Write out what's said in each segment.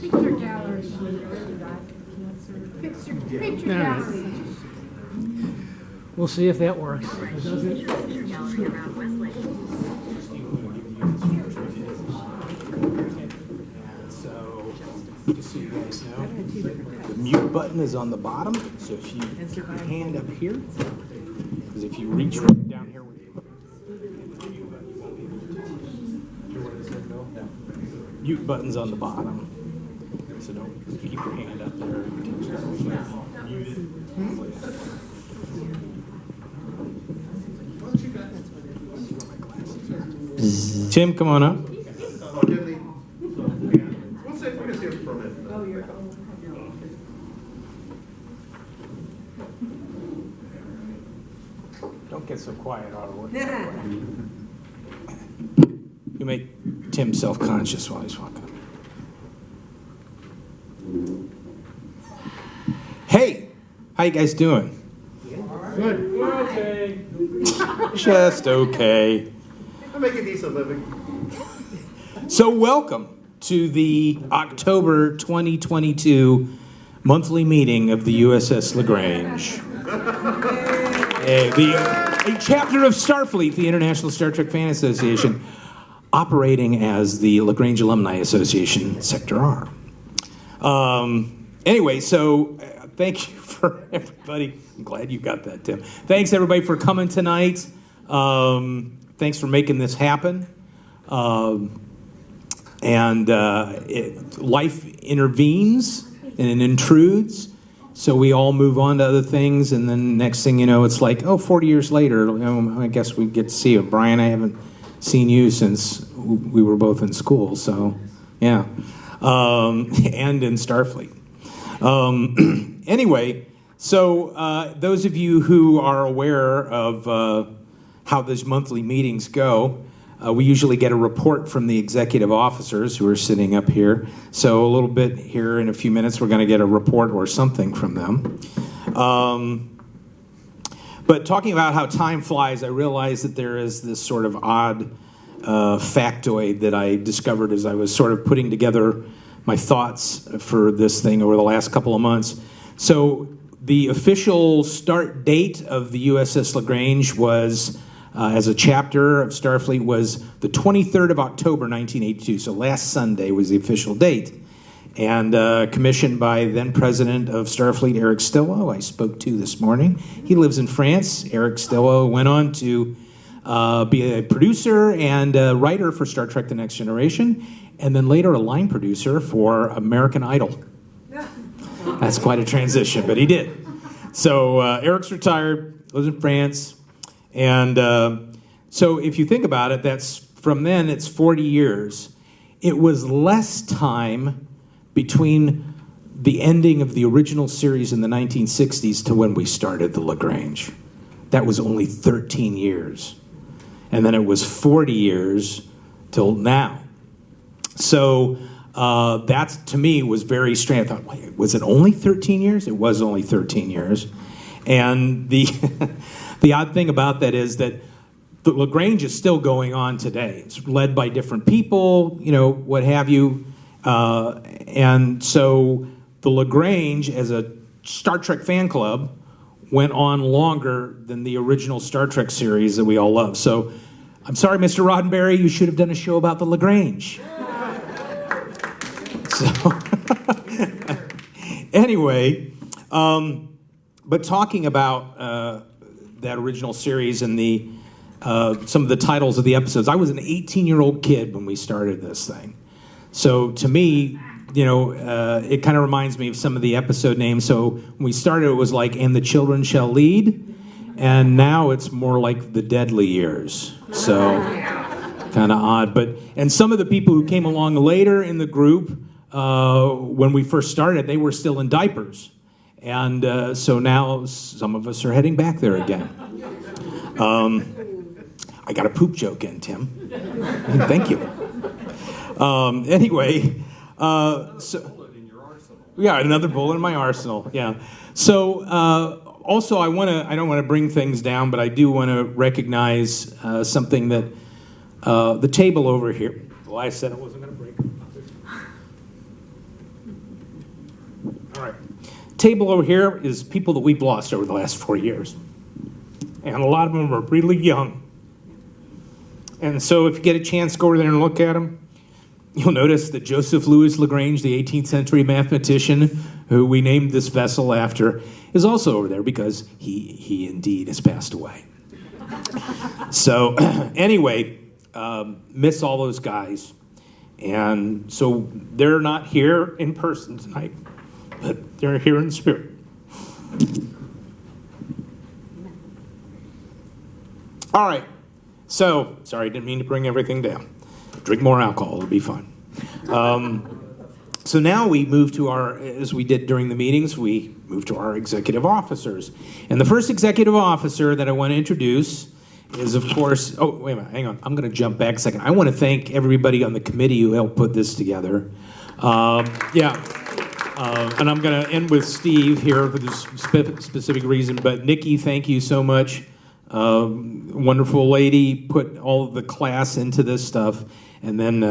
Picture gallery. Picture gallery. We'll see if that works. So, just so you guys know, the mute button is on the bottom. So if you keep your hand up here, because if you reach right down here with you. Mute button's on the bottom. So don't keep your hand up there. Tim, come on up. Don't get so quiet, Ottawa. You make Tim self-conscious while he's walking. Hey, how you guys doing? Good. We're okay. Just okay. I make a decent living. So welcome to the October 2022 monthly meeting of the USS LAGRANGE. A chapter of Starfleet, the International Star Trek Fan Association, operating as the LAGRANGE Alumni Association, Sector R. Anyway, so thank you for everybody. I'm glad you got that, Tim. Thanks, everybody, for coming tonight. Thanks for making this happen. Life intervenes and intrudes, so we all move on to other things, and then next thing you know, it's like, 40 years later, I guess we get to see you. Brian, I haven't seen you since we were both in school, so yeah. And in Starfleet. Anyway, so those of you who are aware of how those monthly meetings go, we usually get a report from the executive officers who are sitting up here. So a little bit here in a few minutes, we're going to get a report or something from them. But talking about how time flies, I realized that there is this sort of odd factoid that I discovered as I was sort of putting together my thoughts for this thing over the last couple of months. So the official start date of the USS LAGRANGE was, as a chapter of Starfleet, was the 23rd of October, 1982. So last Sunday was the official date. And commissioned by then President of Starfleet, Eric Stillwell, I spoke to this morning. He lives in France. Eric Stillwell went on to be a producer and a writer for Star Trek The Next Generation, and then later a line producer for American Idol. That's quite a transition, but he did. So Eric's retired, lives in France, and so if you think about it, that's from then it's 40 years. It was less time between the ending of the original series in the 1960s to when we started the LAGRANGE. That was only 13 years. And then it was 40 years till now. So that, to me, was very strange. I thought, wait, was it only 13 years? It was only 13 years. And the the odd thing about that is that the LAGRANGE is still going on today. It's led by different people, what have you. And so the LAGRANGE, as a Star Trek fan club, went on longer than the original Star Trek series that we all love. So I'm sorry, Mr. Roddenberry, you should have done a show about the LAGRANGE. So anyway, but talking about that original series and the some of the titles of the episodes, I was an 18-year-old kid when we started this thing. So to me, it kind of reminds me of some of the episode names. So when we started, it was like, "And the Children Shall Lead," and now it's more like "The Deadly Years." So kind of odd. And some of the people who came along later in the group, when we first started, they were still in diapers. And so now some of us are heading back there again. I got a poop joke in, Tim. Thank you. Anyway, so yeah, another bullet in my arsenal. Yeah. So also, I don't want to bring things down, but I do want to recognize something that the table over here. Well, I said I wasn't going to break it. All right. Table over here is people that we've lost over the last 4 years. And a lot of them are really young. And so if you get a chance, go over there and look at them. You'll notice that Joseph Louis Lagrange, the 18th century mathematician, who we named this vessel after, is also over there because he indeed has passed away. So anyway, miss all those guys. And so they're not here in person tonight, but they're here in spirit. All right. So, sorry, didn't mean to bring everything down. Drink more alcohol, it'll be fun. So now we move to our, as we did during the meetings, we move to our executive officers. And the first executive officer that I want to introduce is, of course, oh, wait a minute, hang on. I'm going to jump back a second. I want to thank everybody on the committee who helped put this together. And I'm going to end with Steve here for this specific reason. But Nikki, thank you so much. Wonderful lady, put all of the class into this stuff. And then,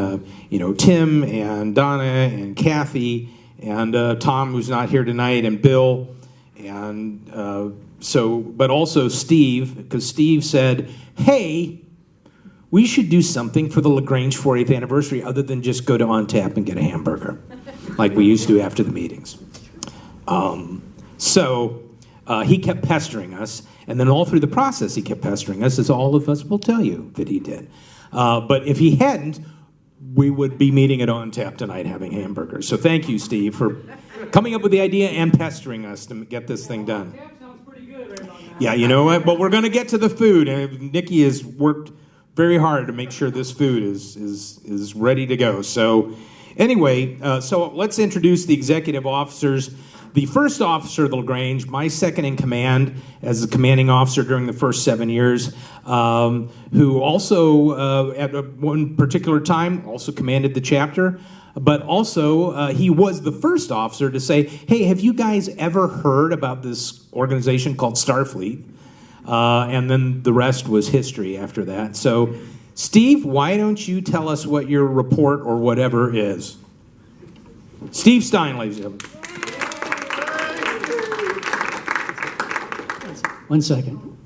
Tim and Donna and Kathy and Tom, who's not here tonight, and Bill. And but also Steve, because Steve said, hey, we should do something for the LaGrange 40th anniversary other than just go to On Tap and get a hamburger, like we used to after the meetings. He kept pestering us, and then all through the process he kept pestering us, as all of us will tell you that he did. But if he hadn't, we would be meeting at On Tap tonight having hamburgers. So thank you, Steve, for coming up with the idea and pestering us to get this thing done. Tap sounds pretty good right about now. Yeah, you know what? But we're going to get to the food. And Nikki has worked very hard to make sure this food is ready to go. So anyway, so let's introduce the executive officers. The first officer of the LaGrange, my second in command as the commanding officer during the first 7 years, who also, at one particular time, also commanded the chapter, but also he was the first officer to say, hey, have you guys ever heard about this organization called Starfleet? And then the rest was history after that. So, Steve, why don't you tell us what your report or whatever is? Steve Stein, ladies and gentlemen. 1 second.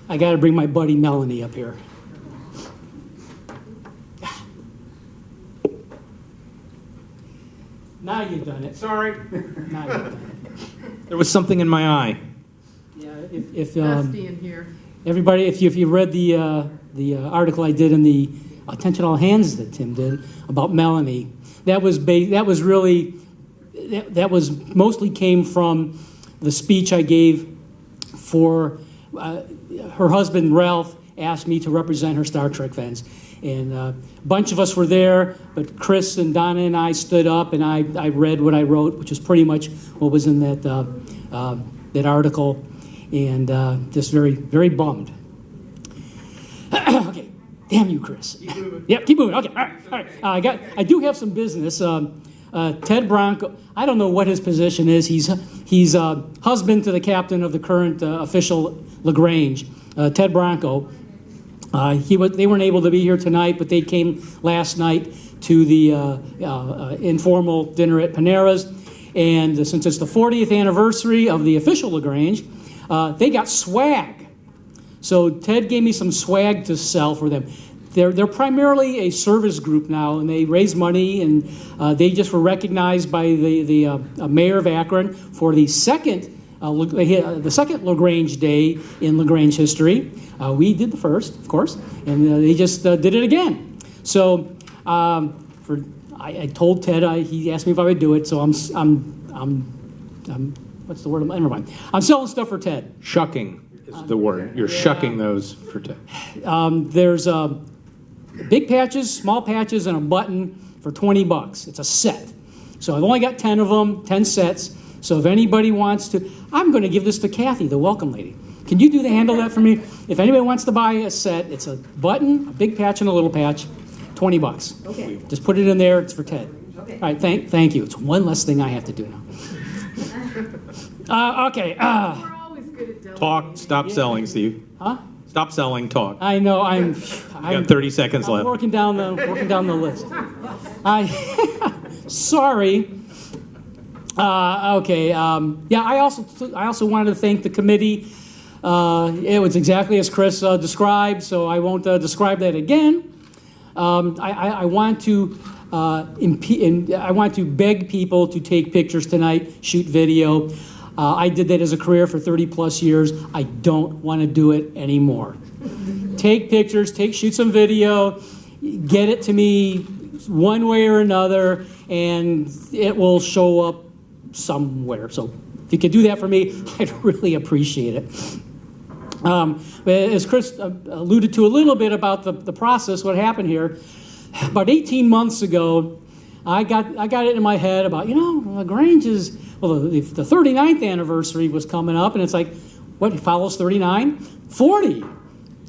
I got to bring my buddy Melanie up here. Now you've done it. Sorry. Now you've done it. There was something in my eye. Yeah, if Dusty in here. everybody, if you read the article I did in the Attention All Hands that Tim did about Melanie, that was mostly came from the speech I gave for her husband Ralph asked me to represent her Star Trek fans, and a bunch of us were there, but Chris and Donna and I stood up and I read what I wrote, which is pretty much what was in that article, and just very, very bummed. Okay, damn you, Chris. Keep moving. Yep, keep moving. Okay, all right. I do have some business. Ted Bronco, I don't know what his position is. He's husband to the captain of the current official LaGrange, Ted Bronco. They weren't able to be here tonight, but they came last night to the informal dinner at Panera's. And since it's the 40th anniversary of the official LaGrange, they got swag. So Ted gave me some swag to sell for them. They're primarily a service group now, and they raise money, and they just were recognized by the mayor of Akron for the second LaGrange Day in LaGrange history. We did the first, of course, and they just did it again. So I told Ted, he asked me if I would do it, so I'm what's the word? Never mind. I'm selling stuff for Ted. Shucking is the word. You're shucking those for Ted. There's big patches, small patches, and a button for $20. It's a set. So I've only got 10 of them, 10 sets. So if anybody wants to, I'm going to give this to Kathy, the welcome lady. Can you handle that for me? If anybody wants to buy a set, it's a button, a big patch, and a little patch, $20. Okay. Just put it in there. It's for Ted. Okay. All right. Thank you. It's one less thing I have to do now. Okay. We're always good at delegating. Stop selling, Steve. Huh? Stop selling, talk. I know, You got 30 seconds I'm left. working down the list. Sorry. Okay. Yeah, I also wanted to thank the committee. It was exactly as Chris described, so I won't describe that again. I want to beg people to take pictures tonight, shoot video. I did that as a career for 30 plus years. I don't want to do it anymore. Take pictures, shoot some video, get it to me one way or another, and it will show up somewhere. So if you could do that for me, I'd really appreciate it. But as Chris alluded to a little bit about the process, what happened here, about 18 months ago, I got it in my head about, LaGrange is, the 39th anniversary was coming up, and it's like, what follows 39? 40.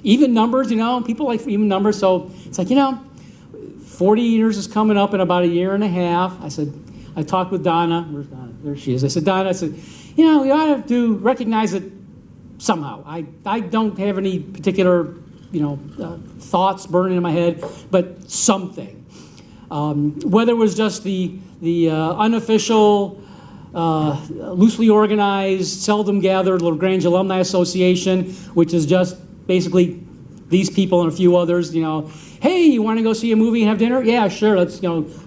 Even numbers, people like even numbers, so it's like, 40 years is coming up in about a year and a half. I talked with Donna. Where's Donna? There she is. I said, Donna, we ought to recognize it somehow. I don't have any particular, thoughts burning in my head, but something. Whether it was just the unofficial, loosely organized, seldom gathered LAGRANGE Alumni Association, which is just basically these people and a few others, hey, you want to go see a movie and have dinner? Yeah, sure. Let's,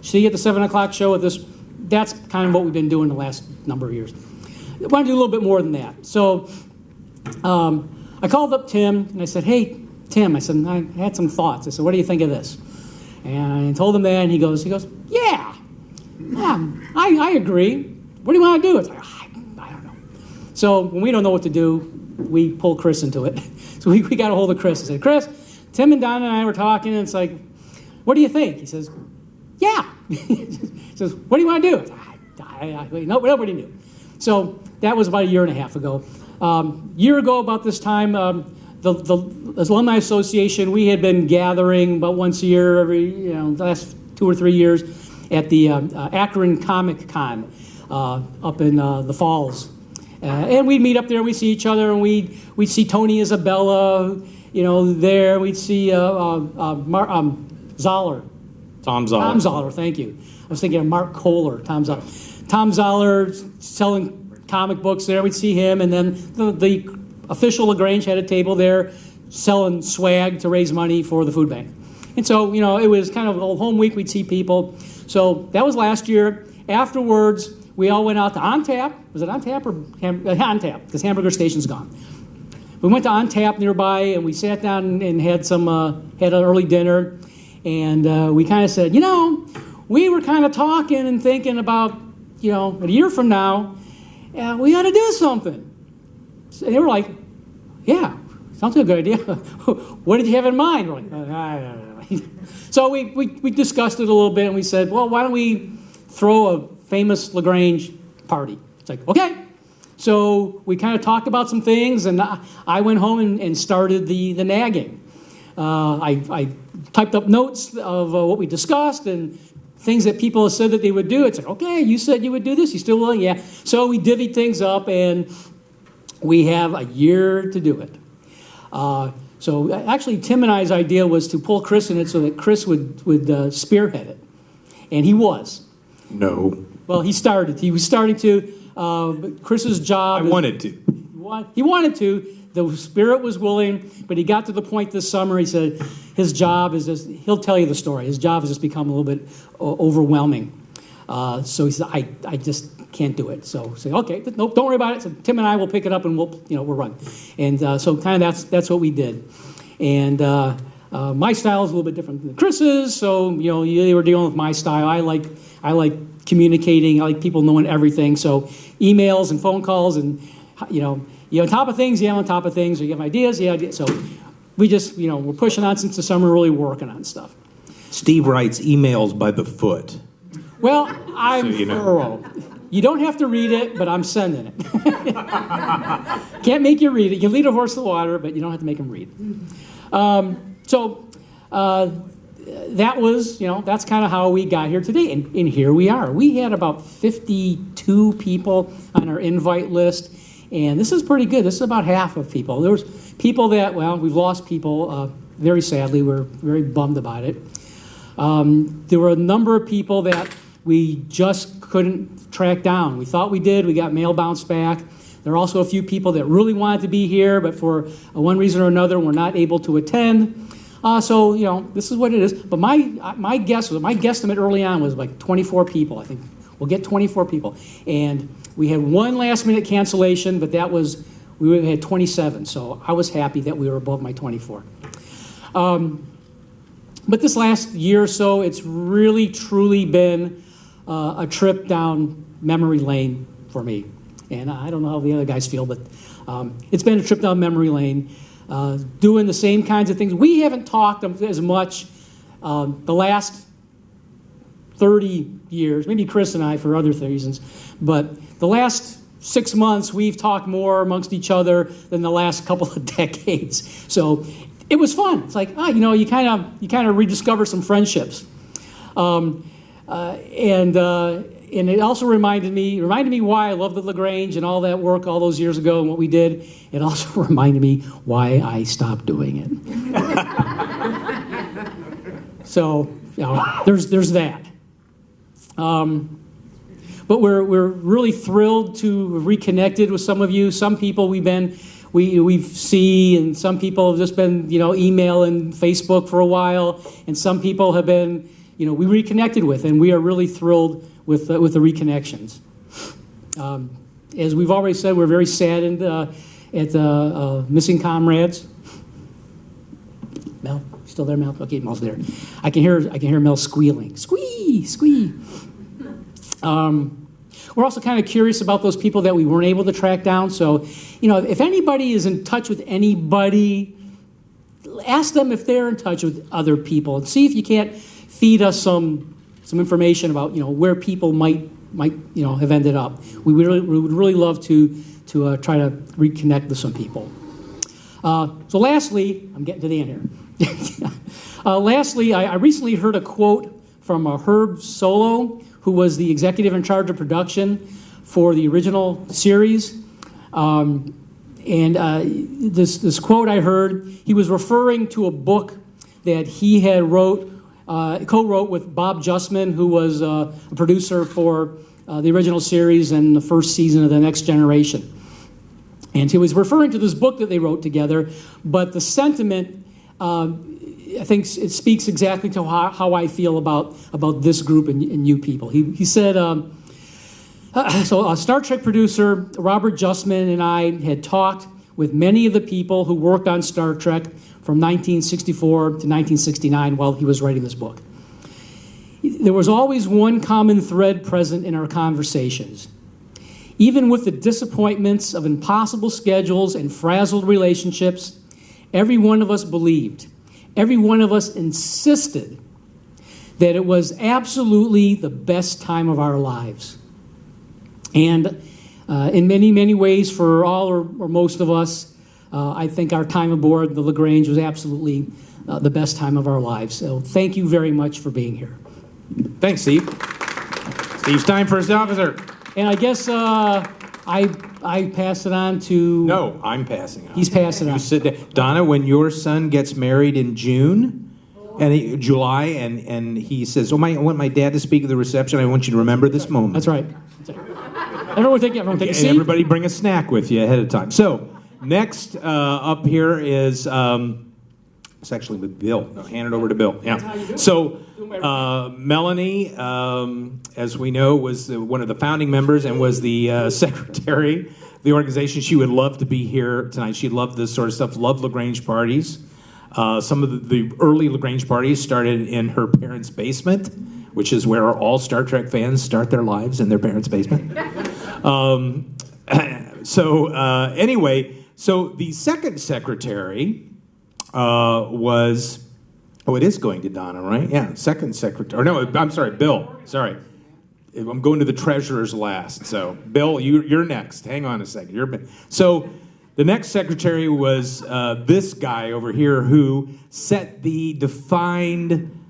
see you at the 7 o'clock show at this. That's kind of what we've been doing the last number of years. I want to do a little bit more than that. So I called up Tim and I said, hey, Tim, I had some thoughts. I said, what do you think of this? And I told him that, and he goes, yeah, I agree. What do you want to do? It's like, I don't know. So when we don't know what to do, we pull Chris into it. So we got a hold of Chris. I said, Chris, Tim and Donna and I were talking, and it's like, what do you think? He says, yeah. He says, what do you want to do? Nobody knew. So that was about a year and a half ago. Year ago, about this time, the Alumni Association, we had been gathering about once a year, every the last 2 or 3 years, at the Akron Comic Con up in the Falls, and we'd meet up there. We'd see each other, and we'd see Tony Isabella, there. We'd see Zoller. Tom Zoller. Tom Zoller, thank you. I was thinking of Mark Kohler. Tom Zoller. Tom Zoller selling comic books there. We'd see him, and then the official LaGrange had a table there selling swag to raise money for the food bank. And so, it was kind of old home week. We'd see people. So that was last year. Afterwards, we all went out to On Tap. Was it On Tap or On Tap? Because Hamburger Station's gone. We went to On Tap nearby, and we sat down and had an early dinner. And we kind of said, we were kind of talking and thinking about, a year from now, we ought to do something. And they were like, yeah, sounds like a good idea. What did you have in mind? We're like, I don't know. So we discussed it a little bit, and we said, well, why don't we throw a famous LaGrange party? It's like, okay. So we kind of talked about some things, and I went home and started the nagging. I typed up notes of what we discussed and things that people have said that they would do. It's like, okay, you said you would do this. You still willing? Yeah. So we divvied things up, and we have a year to do it. So actually, Tim and I's idea was to pull Chris in it so that Chris would spearhead it. And he was. No. Well, he started. He was starting to. But Chris's job. I wanted to. He wanted to. The spirit was willing, but he got to the point this summer, he said his job is just, he'll tell you the story, his job has just become a little bit overwhelming. So he said, I just can't do it. So say, okay, nope, don't worry about it. So Tim and I will pick it up and we'll run. And so kind of that's what we did. And my style is a little bit different than Chris's, so they were dealing with my style. I like communicating, I like people knowing everything. So emails and phone calls and you're on top of things, on top of things, or you have ideas, So we just, we're pushing on since the summer, really working on stuff. Steve writes emails by the foot. Well, I'm thorough. You don't have to read it, but I'm sending it. Can't make you read it. You can lead a horse to the water, but you don't have to make him read. That was, that's kind of how we got here today. And here we are. We had about 52 people on our invite list. And this is pretty good. This is about half of people. There was people that, well, we've lost people very sadly. We're very bummed about it. There were a number of people that we just couldn't track down. We thought we did. We got mail bounced back. There are also a few people that really wanted to be here, but for one reason or another, were not able to attend. So, this is what it is. But my guesstimate early on was like 24 people. I think we'll get 24 people. And we had one last-minute cancellation, but we had 27. So I was happy that we were above my 24. But this last year or so, it's really, truly been a trip down memory lane for me. And I don't know how the other guys feel, but it's been a trip down memory lane, doing the same kinds of things. We haven't talked as much the last 30 years, maybe Chris and I for other reasons, but the last 6 months we've talked more amongst each other than the last couple of decades. So it was fun. It's like, you kind of rediscover some friendships. And it also reminded me why I love the LaGrange and all that work all those years ago and what we did. It also reminded me why I stopped doing it. So, there's that. But we're really thrilled to have reconnected with some of you. Some people we've seen, and some people have just been, email and Facebook for a while, and some people have been, we reconnected with, and we are really thrilled with the reconnections. As we've already said, we're very saddened at the missing comrades. Mel, still there, Mel? Okay, Mel's there. I can hear Mel squealing. Squee, squee. We're also kind of curious about those people that we weren't able to track down. So, if anybody is in touch with anybody, ask them if they're in touch with other people, and see if you can't feed us some information about where people might have ended up. We would really love to try to reconnect with some people. So lastly, I'm getting to the end here. Lastly, I recently heard a quote from Herb Solow, who was the executive in charge of production for the original series. This quote I heard, he was referring to a book that he had co-wrote with Bob Justman, who was a producer for the original series and the first season of The Next Generation. And he was referring to this book that they wrote together, but the sentiment, I think it speaks exactly to how I feel about this group and you people. He said, so a Star Trek producer, Robert Justman, and I had talked with many of the people who worked on Star Trek from 1964 to 1969 while he was writing this book. There was always one common thread present in our conversations. Even with the disappointments of impossible schedules and frazzled relationships, every one of us believed, every one of us insisted that it was absolutely the best time of our lives. And in many, many ways, for all or most of us, I think our time aboard the LaGrange was absolutely the best time of our lives. So thank you very much for being here. Thanks, Steve. Steve's time first officer. And I guess I pass it on to... No, I'm passing on. He's passing on. You sit down. Donna, when your son gets married in July, and he says, I want my dad to speak at the reception, I want you to remember this moment. That's right. Everyone take a seat. And everybody bring a snack with you ahead of time. So, next up here is... it's actually with Bill. I'll hand it over to Bill. Yeah. So, Melanie, as we know, was one of the founding members and was the secretary of the organization. She would love to be here tonight. She loved this sort of stuff, loved LaGrange parties. Some of the early LaGrange parties started in her parents' basement, which is where all Star Trek fans start their lives, in their parents' basement. Anyway, so the second secretary... was, it is going to Donna, right? Yeah, second secretary. Or no, I'm sorry, Bill. Sorry. I'm going to the treasurers last. So, Bill, you're next. Hang on a second. So, the next secretary was this guy over here who set the defined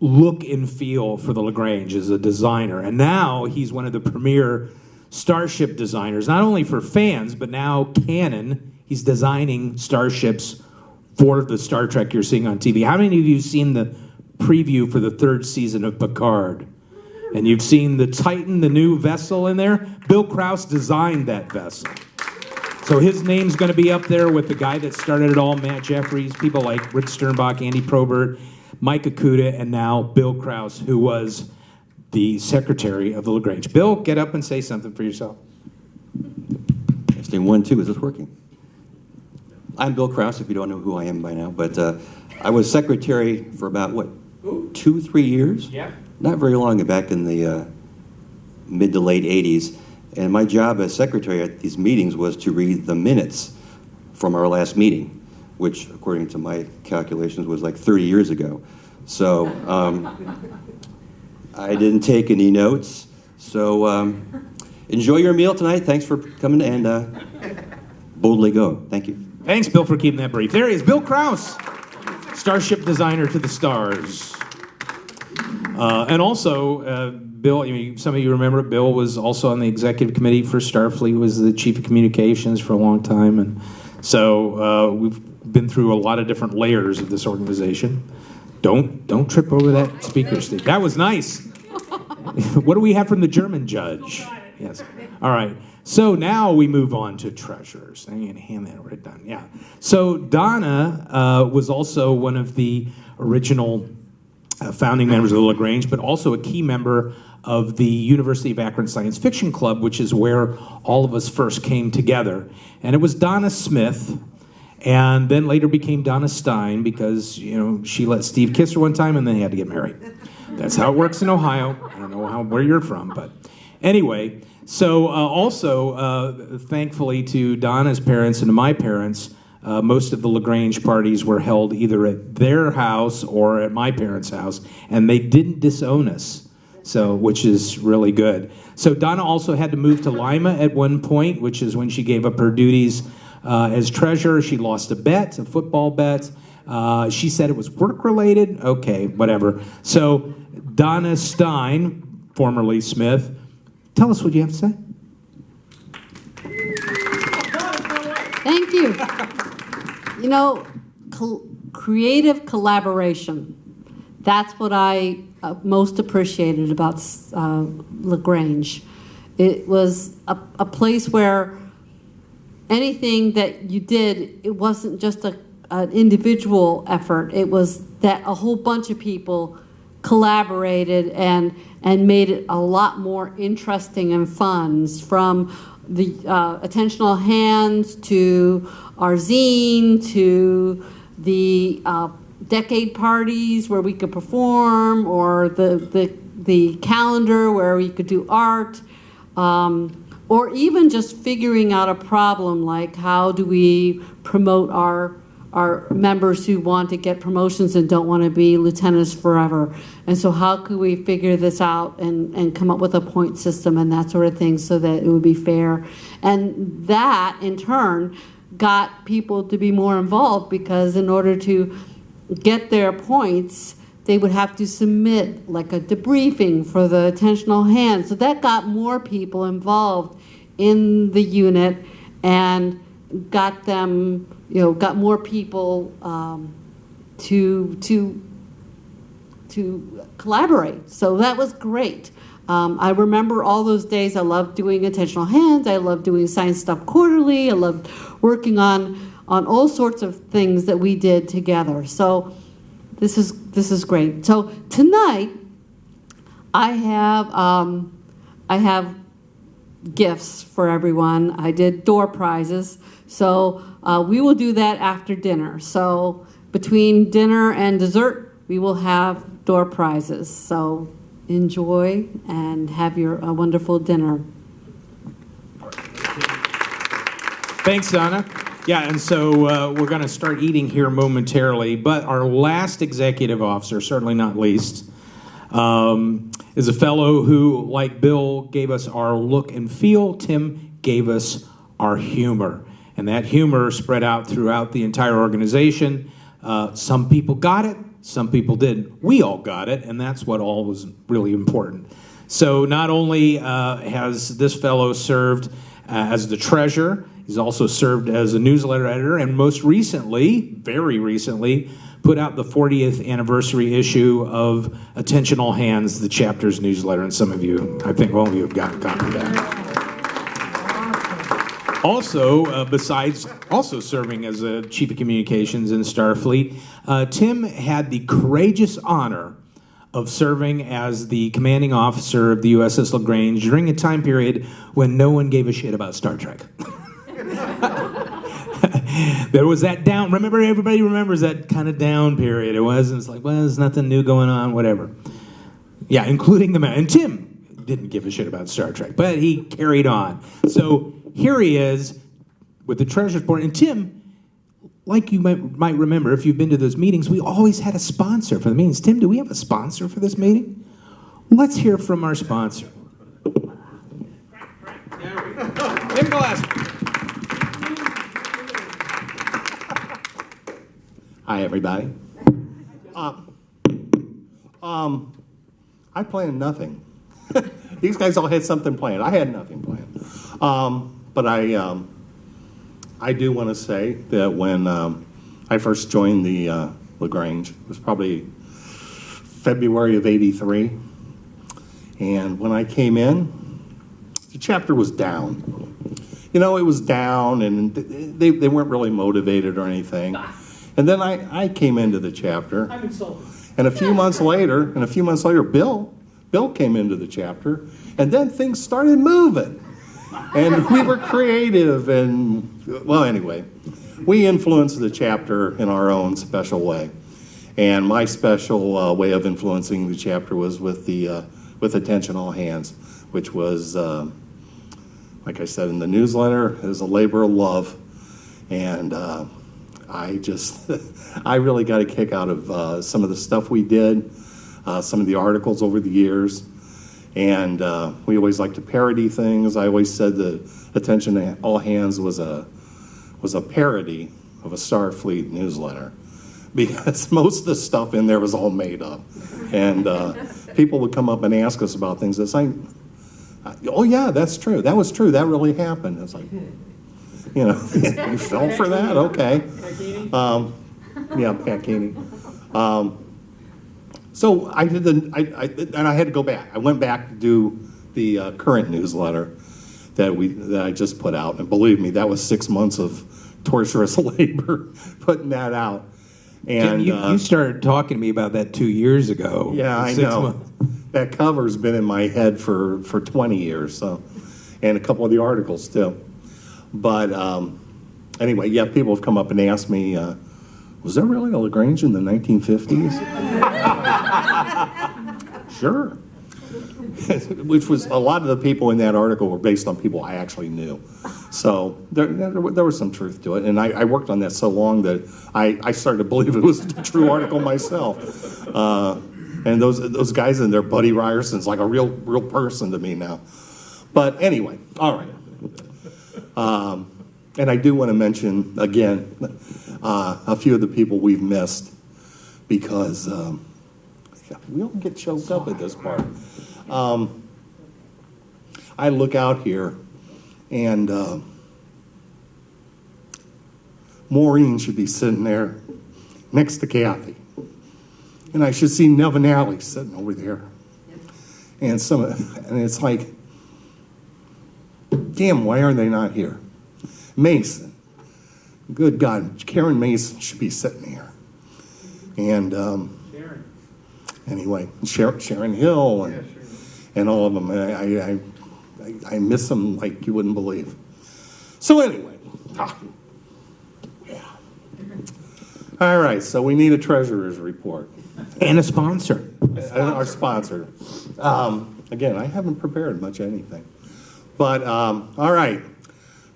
look and feel for the LaGrange as a designer. And now he's one of the premier starship designers, not only for fans, but now canon he's designing starships for the Star Trek you're seeing on TV. How many of you have seen the preview for the 3rd season of Picard? And you've seen the Titan, the new vessel in there? Bill Krause designed that vessel. So his name's going to be up there with the guy that started it all, Matt Jeffries, people like Rick Sternbach, Andy Probert, Mike Akuta, and now Bill Krause, who was the secretary of the LaGrange. Bill, get up and say something for yourself. Testing 1, 2, is this working? I'm Bill Krause, if you don't know who I am by now, but I was secretary for about, 2-3 years? Yeah. Not very long, back in the mid to late 80s. And my job as secretary at these meetings was to read the minutes from our last meeting, which, according to my calculations, was like 30 years ago. So I didn't take any notes. So enjoy your meal tonight. Thanks for coming, and boldly go. Thank you. Thanks, Bill, for keeping that brief. There he is, Bill Krause, starship designer to the stars. And also, Bill, some of you remember, Bill was also on the executive committee for Starfleet, was the chief of communications for a long time. And so we've been through a lot of different layers of this organization. Don't trip over that speaker stick. That was nice. What do we have from the German judge? Yes. All right. So now we move on to treasurers. I'm going to hand that right down. Yeah. So Donna was also one of the original founding members of the LaGrange, but also a key member of the University of Akron Science Fiction Club, which is where all of us first came together. And it was Donna Smith, and then later became Donna Stein, because she let Steve kiss her one time and then they had to get married. That's how it works in Ohio. I don't know where you're from, but anyway. So also, thankfully to Donna's parents and to my parents, most of the LaGrange parties were held either at their house or at my parents' house, and they didn't disown us, which is really good. So Donna also had to move to Lima at one point, which is when she gave up her duties as treasurer. She lost a football bet. She said it was work-related. Okay, whatever. So Donna Stein, formerly Smith, tell us what you have to say. Thank you. Creative collaboration. That's what I most appreciated about LaGrange. It was a place where anything that you did, it wasn't just an individual effort. It was that a whole bunch of people collaborated and made it a lot more interesting and fun, from the attentional hands to our zine to the decade parties where we could perform, or the calendar where we could do art, or even just figuring out a problem like how do we promote our members who want to get promotions and don't want to be lieutenants forever. And so how could we figure this out and come up with a point system and that sort of thing so that it would be fair. And that, in turn, got people to be more involved, because in order to get their points, they would have to submit like a debriefing for the attentional hands. So that got more people involved in the unit and got them, got more people to collaborate. So that was great. I remember all those days. I loved doing attentional hands. I loved doing Science Stuff Quarterly. I loved working on all sorts of things that we did together. So this is great. So tonight I have gifts for everyone. I did door prizes. So we will do that after dinner. So between dinner and dessert, we will have door prizes. So enjoy and have your wonderful dinner. Thanks, Donna. Yeah, and so we're going to start eating here momentarily. But our last executive officer, certainly not least, is a fellow who, like Bill, gave us our look and feel. Tim gave us our humor. And that humor spread out throughout the entire organization. Some people got it, some people didn't. We all got it, and that's what all was really important. So not only has this fellow served as the treasurer He's also served as a newsletter editor, and most recently, very recently, put out the 40th anniversary issue of Attention All Hands, the chapter's newsletter, and some of you, I think all of you have gotten a copy of that. Also, besides also serving as a chief of communications in Starfleet, Tim had the courageous honor of serving as the commanding officer of the USS LaGrange during a time period when no one gave a shit about Star Trek. There was that down, remember, everybody remembers that kind of down period. It's like, well, there's nothing new going on, whatever. Yeah, including the man. And Tim didn't give a shit about Star Trek, but he carried on. So here he is with the Treasure Report. And Tim, like you might remember, if you've been to those meetings, we always had a sponsor for the meetings. Tim, do we have a sponsor for this meeting? Let's hear from our sponsor. Tim Gillespie. Hi, everybody. I planned nothing. These guys all had something planned. I had nothing planned. But I do want to say that when I first joined the LaGrange, it was probably February of '83. And when I came in, the chapter was down. You know, it was down, and they weren't really motivated or anything. And then I came into the chapter. I'm insulted. And a few months later, Bill came into the chapter, and then things started moving. And we were creative, and, well, anyway, we influenced the chapter in our own special way. And my special way of influencing the chapter was with Attention All Hands, which was, like I said in the newsletter, it was a labor of love. And I really got a kick out of some of the stuff we did, some of the articles over the years. And we always like to parody things. I always said that Attention All Hands was a parody of a Starfleet newsletter, because most of the stuff in there was all made up. And people would come up and ask us about things. It's like, oh yeah, that's true. That was true. That really happened. It's like, you know, you fell for that? Okay. Yeah, Pat Keeney. So I did and I had to go back. I went back to do the current newsletter that I just put out. And believe me, that was 6 months of torturous labor putting that out. And you started talking to me about that 2 years ago. Yeah, I know. That cover's been in my head for 20 years, so, and a couple of the articles too. But anyway, yeah, people have come up and asked me, was there really a LaGrange in the 1950s? Sure. Which was, a lot of the people in that article were based on people I actually knew. So there was some truth to it. And I worked on that so long that I started to believe it was a true article myself. And those guys in there, Buddy Ryerson's like a real person to me now. But anyway, all right. And I do want to mention, again, a few of the people we've missed, because we all get choked up at this part. I look out here, and Maureen should be sitting there next to Kathy. And I should see Nevin Alley sitting over there. And it's like, damn, why are they not here? Mason, good God, Karen Mason should be sitting here. And anyway, Sharon Hill and all of them. I miss them like you wouldn't believe. So anyway, yeah. All right, so we need a treasurer's report. And a sponsor. Our sponsor. Again, I haven't prepared much anything. But, all right.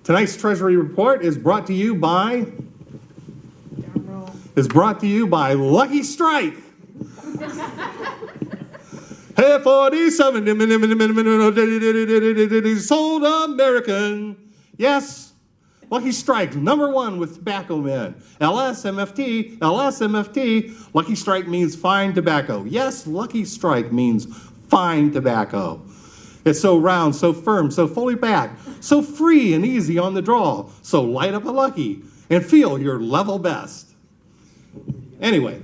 Tonight's Treasury Report is brought to you by Lucky Strike. Hey, 47 sold American. Yes, Lucky Strike, #1 with tobacco men. LSMFT. Lucky Strike means fine tobacco. Yes, Lucky Strike means fine tobacco. It's so round, so firm, so fully backed, so free and easy on the draw. So light up a lucky and feel your level best. Anyway,